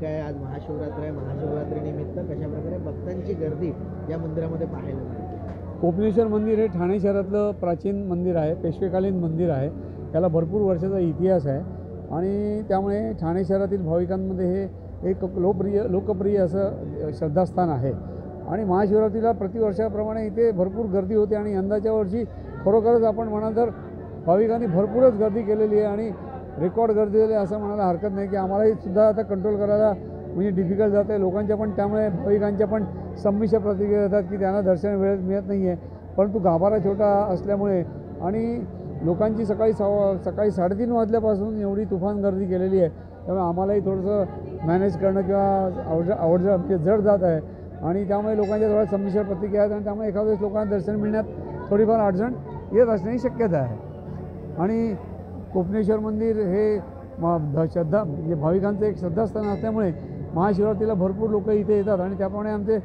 काय आज महाशिवरात्र आहे, महाशिवरात्रीनिमित्त कशा प्रकारे भक्तांची गर्दी या मंदिरामध्ये पाहायला मिळते? कोपनेश्वर मंदिर हे ठाणे शहरातलं प्राचीन मंदिर आहे, पेशवेकालीन मंदिर आहे. त्याला भरपूर वर्षाचा इतिहास आहे आणि त्यामुळे ठाणे शहरातील भाविकांमध्ये हे एक लोकप्रिय असं श्रद्धास्थान आहे. आणि महाशिवरात्रीला प्रतिवर्षाप्रमाणे इथे भरपूर गर्दी होते आणि यंदाच्या वर्षी खरोखरच आपण म्हणाल तर भाविकांनी भरपूरच गर्दी केलेली आहे आणि रेकॉर्ड गर्दी झाली असं म्हणायला हरकत नाही की आम्हालाही सुद्धा आता कंट्रोल करायला म्हणजे डिफिकल्ट जातं आहे. लोकांच्या पण त्यामुळे भाविकांच्या पण संमिश्र प्रतिक्रिया येतात की त्यांना दर्शन वेळेत मिळत नाही आहे. परंतु गाभारा छोटा असल्यामुळे आणि लोकांची सकाळी 3:30 वाजल्यापासून एवढी तुफान गर्दी केलेली आहे, त्यामुळे आम्हालाही थोडंसं मॅनेज करणं किंवा म्हणजे जड जात आहे आणि त्यामुळे लोकांच्या थोड्या संमिश्र प्रतिक्रिया आहेत आणि त्यामुळे एखाद्या वेळेस लोकांना दर्शन मिळण्यात थोडीफार अडचण येत असण्याची शक्यता आहे. आणि कोपनेश्वर मंदिर हे श्रद्धा म्हणजे भाविकांचं एक श्रद्धास्थान असल्यामुळे महाशिवरात्रीला भरपूर लोक इथे येतात आणि त्याप्रमाणे आमचे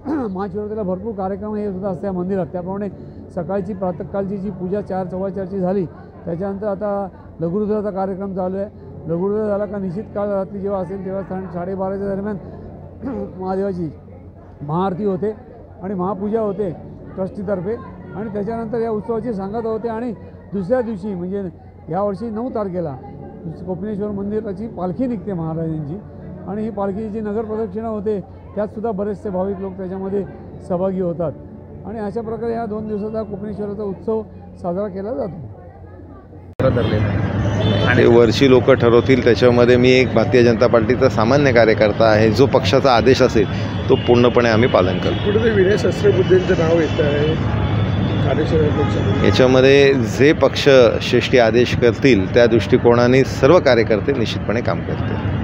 महाशिवरात्रीला भरपूर कार्यक्रम हे सुद्धा असतात मंदिरात. त्याप्रमाणे सकाळची प्रातःकालची जी पूजा 4:15ची झाली, त्याच्यानंतर आता लघुरुद्राचा कार्यक्रम चालू आहे. लघुरुद्र झाला का निश्चित काळ रात्री जेव्हा असेल तेव्हा 12:30च्या दरम्यान महादेवाची महाआरती होते आणि महापूजा होते ट्रस्टीतर्फे आणि त्याच्यानंतर या उत्सवाची सांगता होते आणि दुसऱ्या दिवशी म्हणजे यावर्षी 9 तारखेला कोपिनेश्वर मंदिराची पालखी निघते महाराजांची आणि ही पालखीची नगर प्रदक्षिणा होते. त्यातसुद्धा बरेचसे भाविक लोक त्याच्यामध्ये सहभागी होतात आणि अशा प्रकारे ह्या 2 दिवसाचा कोपिनेश्वराचा उत्सव साजरा केला जातो. आणि वर्षी लोक ठरवतील त्याच्यामध्ये मी एक भारतीय जनता पार्टीचा सामान्य कार्यकर्ता आहे. जो पक्षाचा आदेश असेल तो पूर्णपणे आम्ही पालन करतो. कुठेतरी विनय सहस्त्रबुद्धेंचं नाव येतं आहे काळेश्वर लोकसभेत. याच्यामध्ये जे पक्ष श्रेष्ठी आदेश करतील त्या दृष्टिकोनाने सर्व कार्यकर्ते निश्चितपणे काम करतील.